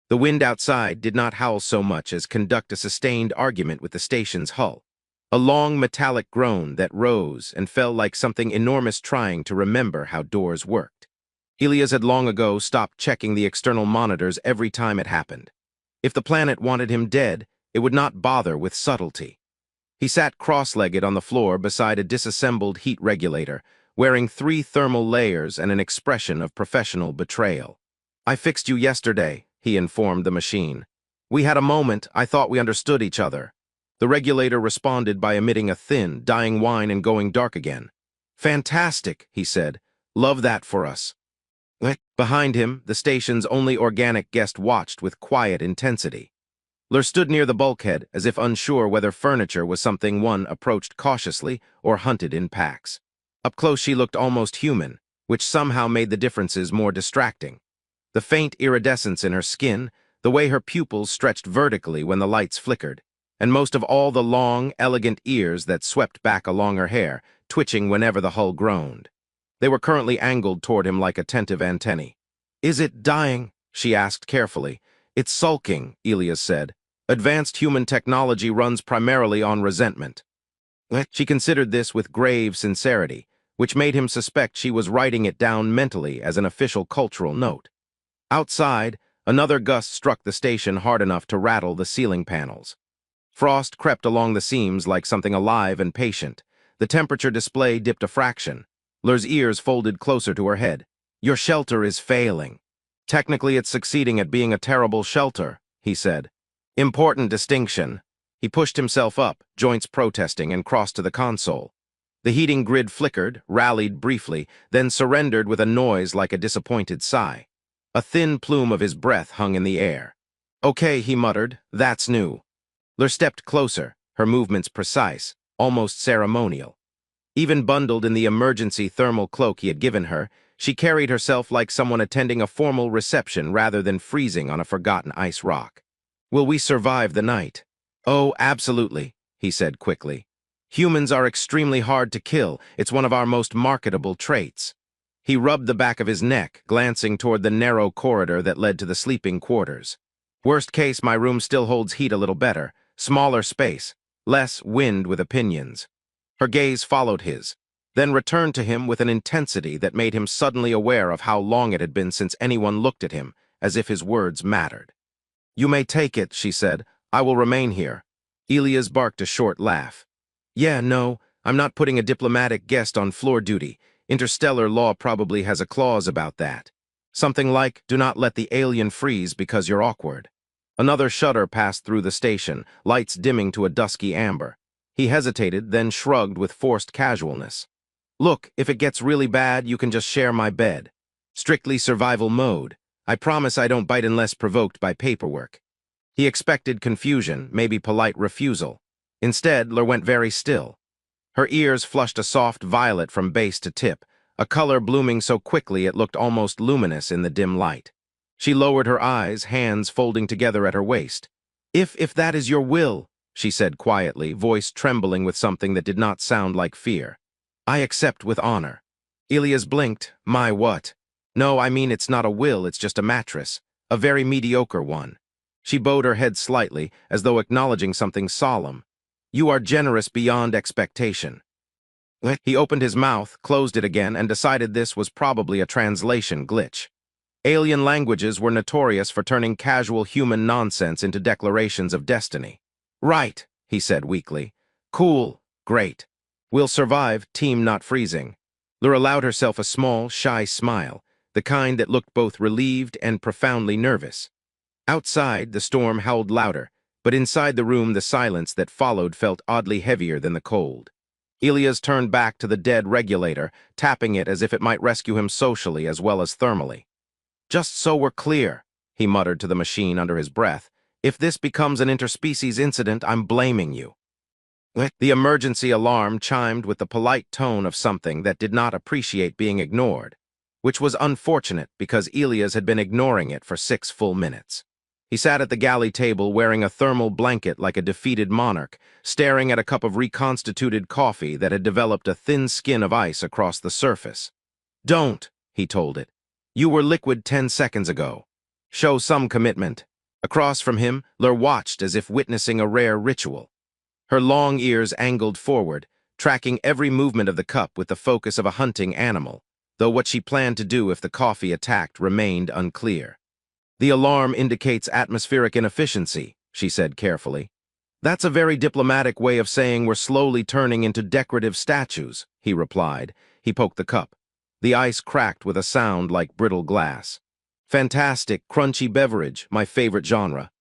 The wind outside did not howl so much as conduct a sustained argument with the station's hull. A long metallic groan that rose and fell like something enormous trying to remember how doors worked. Elias had long ago stopped checking the external monitors every time it happened. If the planet wanted him dead, it would not bother with subtlety. He sat cross-legged on the floor beside a disassembled heat regulator, wearing 3 thermal layers and an expression of professional betrayal. "I fixed you yesterday," he informed the machine. "We had a moment, I thought we understood each other." The regulator responded by emitting a thin, dying whine and going dark again. "Fantastic," he said. "Love that for us." Behind him, the station's only organic guest watched with quiet intensity. Lur stood near the bulkhead, as if unsure whether furniture was something one approached cautiously or hunted in packs. Up close she looked almost human, which somehow made the differences more distracting. The faint iridescence in her skin, the way her pupils stretched vertically when the lights flickered, and most of all the long, elegant ears that swept back along her hair, twitching whenever the hull groaned. They were currently angled toward him like attentive antennae. "Is it dying?" she asked carefully. "It's sulking," Elias said. "Advanced human technology runs primarily on resentment." She considered this with grave sincerity, which made him suspect she was writing it down mentally as an official cultural note. Outside, another gust struck the station hard enough to rattle the ceiling panels. Frost crept along the seams like something alive and patient. The temperature display dipped a fraction. Lur's ears folded closer to her head. "Your shelter is failing." "Technically, it's succeeding at being a terrible shelter," he said. "Important distinction." He pushed himself up, joints protesting, and crossed to the console. The heating grid flickered, rallied briefly, then surrendered with a noise like a disappointed sigh. A thin plume of his breath hung in the air. "Okay," he muttered, "that's new." Lur stepped closer, her movements precise, almost ceremonial. Even bundled in the emergency thermal cloak he had given her, she carried herself like someone attending a formal reception rather than freezing on a forgotten ice rock. "Will we survive the night?" "Oh, absolutely," he said quickly. "Humans are extremely hard to kill. It's one of our most marketable traits." He rubbed the back of his neck, glancing toward the narrow corridor that led to the sleeping quarters. "Worst case, my room still holds heat a little better. Smaller space. Less wind with opinions." Her gaze followed his, then returned to him with an intensity that made him suddenly aware of how long it had been since anyone looked at him, as if his words mattered. "You may take it," she said. "I will remain here." Elias barked a short laugh. "Yeah, no, I'm not putting a diplomatic guest on floor duty. Interstellar law probably has a clause about that. Something like, do not let the alien freeze because you're awkward." Another shudder passed through the station, lights dimming to a dusky amber. He hesitated, then shrugged with forced casualness. "Look, if it gets really bad, you can just share my bed. Strictly survival mode. I promise I don't bite unless provoked by paperwork." He expected confusion, maybe polite refusal. Instead, Lur went very still. Her ears flushed a soft violet from base to tip, a color blooming so quickly it looked almost luminous in the dim light. She lowered her eyes, hands folding together at her waist. If that is your will," she said quietly, voice trembling with something that did not sound like fear. "I accept with honor." Elias blinked. "My what?" "No, I mean it's not a will, it's just a mattress. A very mediocre one." She bowed her head slightly, as though acknowledging something solemn. "You are generous beyond expectation." He opened his mouth, closed it again, and decided this was probably a translation glitch. Alien languages were notorious for turning casual human nonsense into declarations of destiny. "Right," he said weakly. "Cool. Great. We'll survive, team not freezing." Lur allowed herself a small, shy smile, the kind that looked both relieved and profoundly nervous. Outside, the storm howled louder, but inside the room the silence that followed felt oddly heavier than the cold. Elias turned back to the dead regulator, tapping it as if it might rescue him socially as well as thermally. "Just so we're clear," he muttered to the machine under his breath, "if this becomes an interspecies incident, I'm blaming you." The emergency alarm chimed with the polite tone of something that did not appreciate being ignored, which was unfortunate because Elias had been ignoring it for 6 full minutes. He sat at the galley table wearing a thermal blanket like a defeated monarch, staring at a cup of reconstituted coffee that had developed a thin skin of ice across the surface. "Don't," he told it. "You were liquid 10 seconds ago. Show some commitment." Across from him, Lur watched as if witnessing a rare ritual. Her long ears angled forward, tracking every movement of the cup with the focus of a hunting animal, though what she planned to do if the coffee attacked remained unclear. "The alarm indicates atmospheric inefficiency," she said carefully. "That's a very diplomatic way of saying we're slowly turning into decorative statues," he replied. He poked the cup. The ice cracked with a sound like brittle glass. "Fantastic, crunchy beverage, my favorite genre."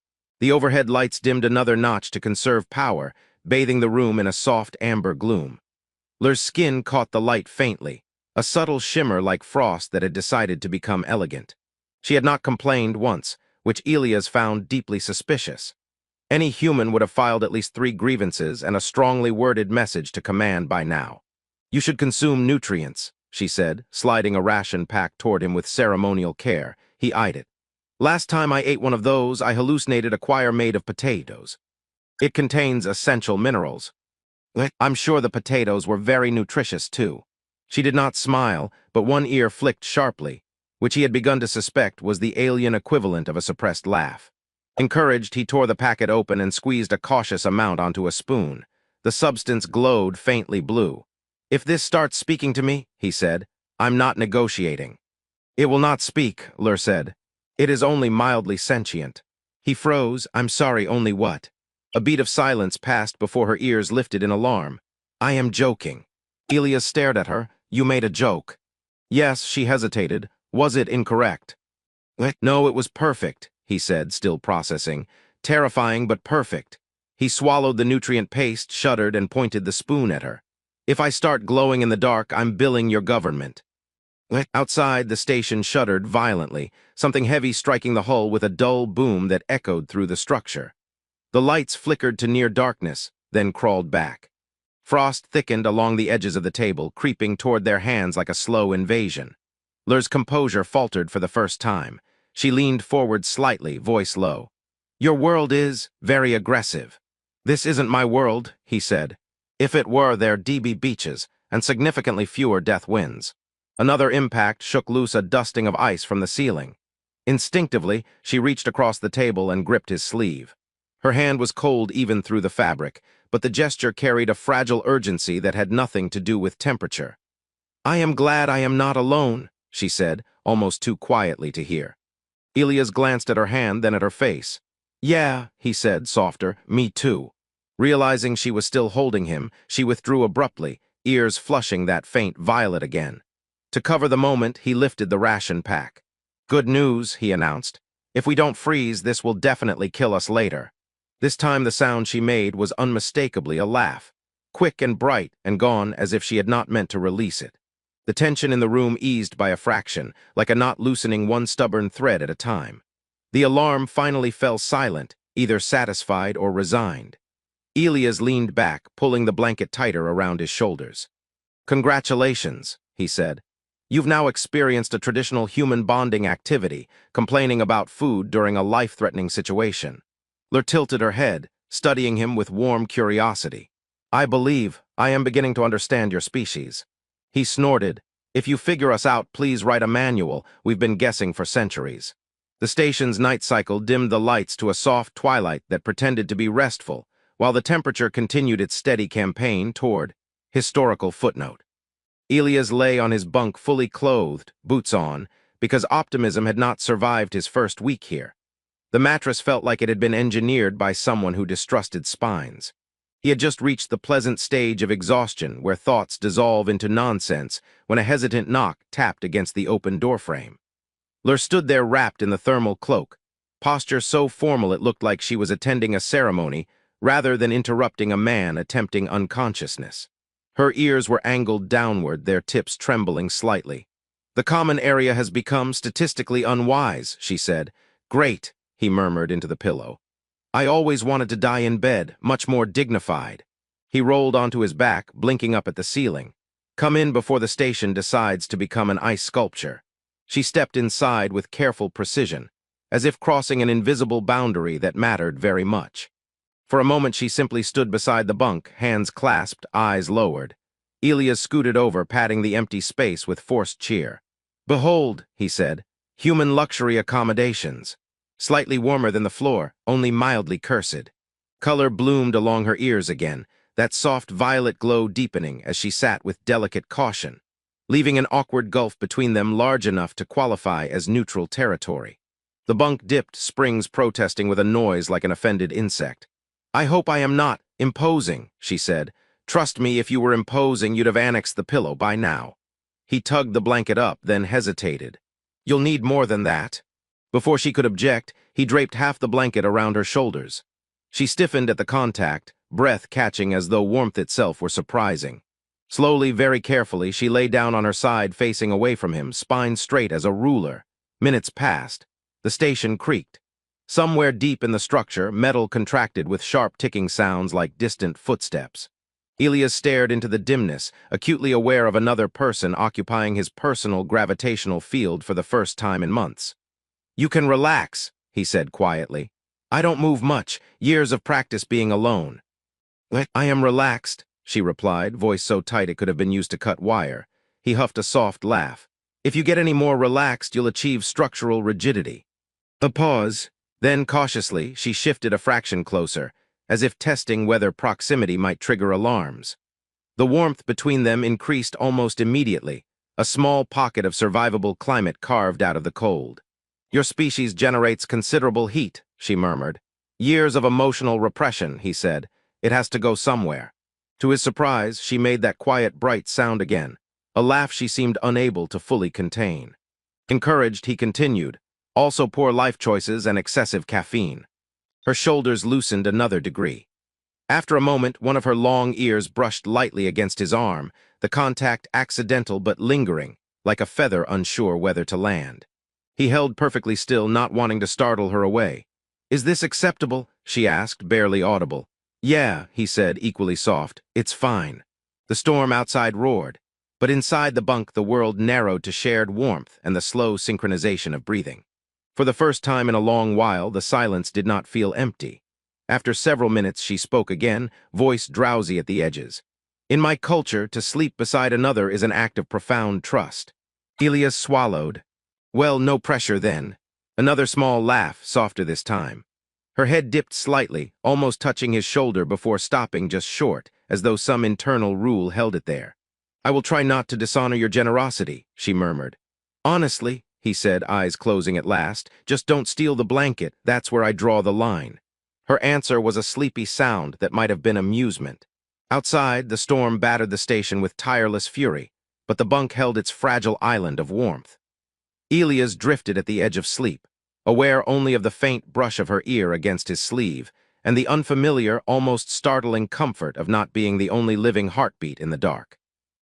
The overhead lights dimmed another notch to conserve power, bathing the room in a soft amber gloom. Lur's skin caught the light faintly, a subtle shimmer like frost that had decided to become elegant. She had not complained once, which Elias found deeply suspicious. Any human would have filed at least 3 grievances and a strongly worded message to command by now. "You should consume nutrients," she said, sliding a ration pack toward him with ceremonial care. He eyed it. "Last time I ate one of those, I hallucinated a choir made of potatoes. It contains essential minerals. I'm sure the potatoes were very nutritious, too." She did not smile, but one ear flicked sharply, which he had begun to suspect was the alien equivalent of a suppressed laugh. Encouraged, he tore the packet open and squeezed a cautious amount onto a spoon. The substance glowed faintly blue. "If this starts speaking to me," he said, "I'm not negotiating." "It will not speak," Lur said. "It is only mildly sentient." He froze. "I'm sorry, only what?" A beat of silence passed before her ears lifted in alarm. "I am joking." Elias stared at her. "You made a joke." "Yes," she hesitated. "Was it incorrect?" "No, it was perfect," he said, still processing. "Terrifying, but perfect." He swallowed the nutrient paste, shuddered, and pointed the spoon at her. "If I start glowing in the dark, I'm billing your government." Outside, the station shuddered violently, something heavy striking the hull with a dull boom that echoed through the structure. The lights flickered to near darkness, then crawled back. Frost thickened along the edges of the table, creeping toward their hands like a slow invasion. Lur's composure faltered for the first time. She leaned forward slightly, voice low. "Your world is very aggressive." "This isn't my world," he said. "If it were, there'd be beaches, and significantly fewer death winds." Another impact shook loose a dusting of ice from the ceiling. Instinctively, she reached across the table and gripped his sleeve. Her hand was cold even through the fabric, but the gesture carried a fragile urgency that had nothing to do with temperature. "I am glad I am not alone," she said, almost too quietly to hear. Elias glanced at her hand, then at her face. "Yeah," he said, softer, "me too." Realizing she was still holding him, she withdrew abruptly, ears flushing that faint violet again. To cover the moment, he lifted the ration pack. "Good news," he announced. "If we don't freeze, this will definitely kill us later." This time the sound she made was unmistakably a laugh, quick and bright and gone as if she had not meant to release it. The tension in the room eased by a fraction, like a knot loosening one stubborn thread at a time. The alarm finally fell silent, either satisfied or resigned. Elias leaned back, pulling the blanket tighter around his shoulders. "Congratulations," he said. "You've now experienced a traditional human bonding activity, complaining about food during a life-threatening situation." Lur tilted her head, studying him with warm curiosity. "I believe I am beginning to understand your species." He snorted. "If you figure us out, please write a manual. We've been guessing for centuries." The station's night cycle dimmed the lights to a soft twilight that pretended to be restful, while the temperature continued its steady campaign toward historical footnote. Elias lay on his bunk fully clothed, boots on, because optimism had not survived his first week here. The mattress felt like it had been engineered by someone who distrusted spines. He had just reached the pleasant stage of exhaustion where thoughts dissolve into nonsense when a hesitant knock tapped against the open doorframe. Lur stood there wrapped in the thermal cloak, posture so formal it looked like she was attending a ceremony rather than interrupting a man attempting unconsciousness. Her ears were angled downward, their tips trembling slightly. "The common area has become statistically unwise," she said. "Great," he murmured into the pillow. "I always wanted to die in bed, much more dignified." He rolled onto his back, blinking up at the ceiling. "Come in before the station decides to become an ice sculpture." She stepped inside with careful precision, as if crossing an invisible boundary that mattered very much. For a moment she simply stood beside the bunk, hands clasped, eyes lowered. Elias scooted over, patting the empty space with forced cheer. "Behold," he said, "human luxury accommodations." slightly warmer than the floor, only mildly cursed. Color bloomed along her ears again, that soft violet glow deepening as she sat with delicate caution, leaving an awkward gulf between them large enough to qualify as neutral territory. The bunk dipped, springs protesting with a noise like an offended insect. "I hope I am not imposing," she said. "Trust me, if you were imposing, you'd have annexed the pillow by now." He tugged the blanket up, then hesitated. "You'll need more than that." Before she could object, he draped half the blanket around her shoulders. She stiffened at the contact, breath catching as though warmth itself were surprising. Slowly, very carefully, she lay down on her side facing away from him, spine straight as a ruler. Minutes passed. The station creaked. Somewhere deep in the structure, metal contracted with sharp ticking sounds like distant footsteps. Elias stared into the dimness, acutely aware of another person occupying his personal gravitational field for the first time in months. "You can relax," he said quietly. "I don't move much, years of practice being alone." "I am relaxed," she replied, voice so tight it could have been used to cut wire. He huffed a soft laugh. "If you get any more relaxed, you'll achieve structural rigidity." A pause. Then, cautiously, she shifted a fraction closer, as if testing whether proximity might trigger alarms. The warmth between them increased almost immediately, a small pocket of survivable climate carved out of the cold. "Your species generates considerable heat," she murmured. "Years of emotional repression," he said. "It has to go somewhere." To his surprise, she made that quiet, bright sound again, a laugh she seemed unable to fully contain. Encouraged, he continued, "Also poor life choices and excessive caffeine." Her shoulders loosened another degree. After a moment, one of her long ears brushed lightly against his arm, the contact accidental but lingering, like a feather unsure whether to land. He held perfectly still, not wanting to startle her away. "Is this acceptable?" she asked, barely audible. "Yeah," he said, equally soft. "It's fine." The storm outside roared, but inside the bunk the world narrowed to shared warmth and the slow synchronization of breathing. For the first time in a long while, the silence did not feel empty. After several minutes, she spoke again, voice drowsy at the edges. "In my culture, to sleep beside another is an act of profound trust." Elias swallowed. "Well, no pressure then." Another small laugh, softer this time. Her head dipped slightly, almost touching his shoulder before stopping just short, as though some internal rule held it there. "I will try not to dishonor your generosity," she murmured. "Honestly," he said, eyes closing at last, "just don't steal the blanket, that's where I draw the line." Her answer was a sleepy sound that might have been amusement. Outside, the storm battered the station with tireless fury, but the bunk held its fragile island of warmth. Elias drifted at the edge of sleep, aware only of the faint brush of her ear against his sleeve, and the unfamiliar, almost startling comfort of not being the only living heartbeat in the dark.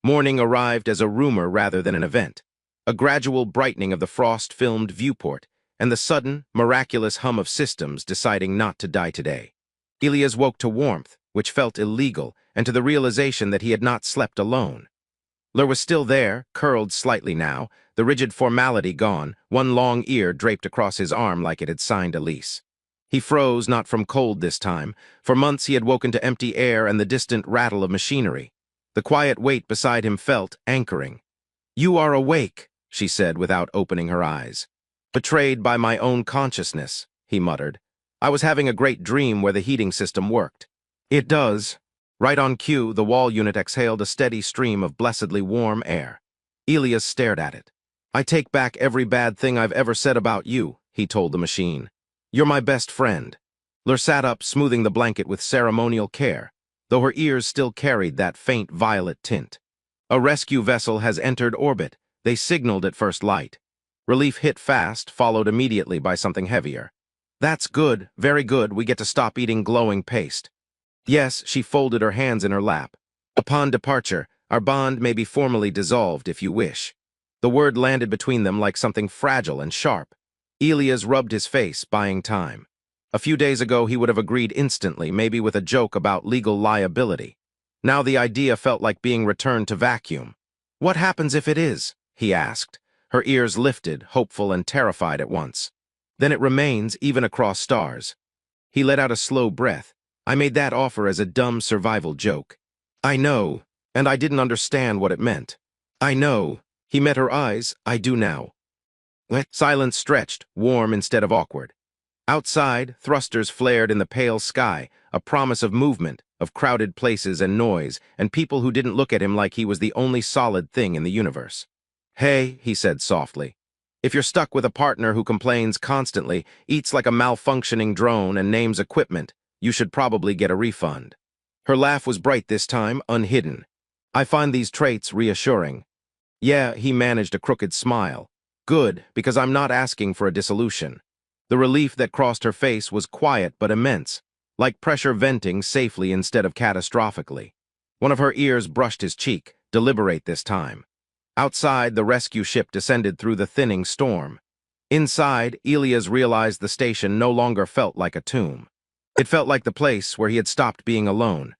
Morning arrived as a rumor rather than an event, a gradual brightening of the frost-filmed viewport, and the sudden, miraculous hum of systems deciding not to die today. Elias woke to warmth, which felt illegal, and to the realization that he had not slept alone. Lur was still there, curled slightly now, the rigid formality gone, one long ear draped across his arm like it had signed a lease. He froze, not from cold this time. For months he had woken to empty air and the distant rattle of machinery. The quiet weight beside him felt anchoring. "You are awake," she said without opening her eyes. "Betrayed by my own consciousness," he muttered. "I was having a great dream where the heating system worked." "It does." Right on cue, the wall unit exhaled a steady stream of blessedly warm air. Elias stared at it. "I take back every bad thing I've ever said about you," he told the machine. "You're my best friend." Lur sat up, smoothing the blanket with ceremonial care, though her ears still carried that faint violet tint. "A rescue vessel has entered orbit," they signaled at first light. Relief hit fast, followed immediately by something heavier. "That's good, very good, we get to stop eating glowing paste." "Yes," she folded her hands in her lap. "Upon departure, our bond may be formally dissolved if you wish." The word landed between them like something fragile and sharp. Elias rubbed his face, buying time. A few days ago he would have agreed instantly, maybe with a joke about legal liability. Now the idea felt like being returned to vacuum. "What happens if it is?" he asked. Her ears lifted, hopeful and terrified at once. "Then it remains, even across stars." He let out a slow breath. "I made that offer as a dumb survival joke." "I know, and I didn't understand what it meant." "I know." He met her eyes. "I do now." Silence stretched, warm instead of awkward. Outside, thrusters flared in the pale sky, a promise of movement, of crowded places and noise, and people who didn't look at him like he was the only solid thing in the universe. "Hey," he said softly. "If you're stuck with a partner who complains constantly, eats like a malfunctioning drone, and names equipment, you should probably get a refund." Her laugh was bright this time, unhidden. "I find these traits reassuring." Yeah, he managed a crooked smile. "Good, because I'm not asking for a dissolution." The relief that crossed her face was quiet but immense, like pressure venting safely instead of catastrophically. One of her ears brushed his cheek, deliberate this time. Outside, the rescue ship descended through the thinning storm. Inside, Elias realized the station no longer felt like a tomb. It felt like the place where he had stopped being alone.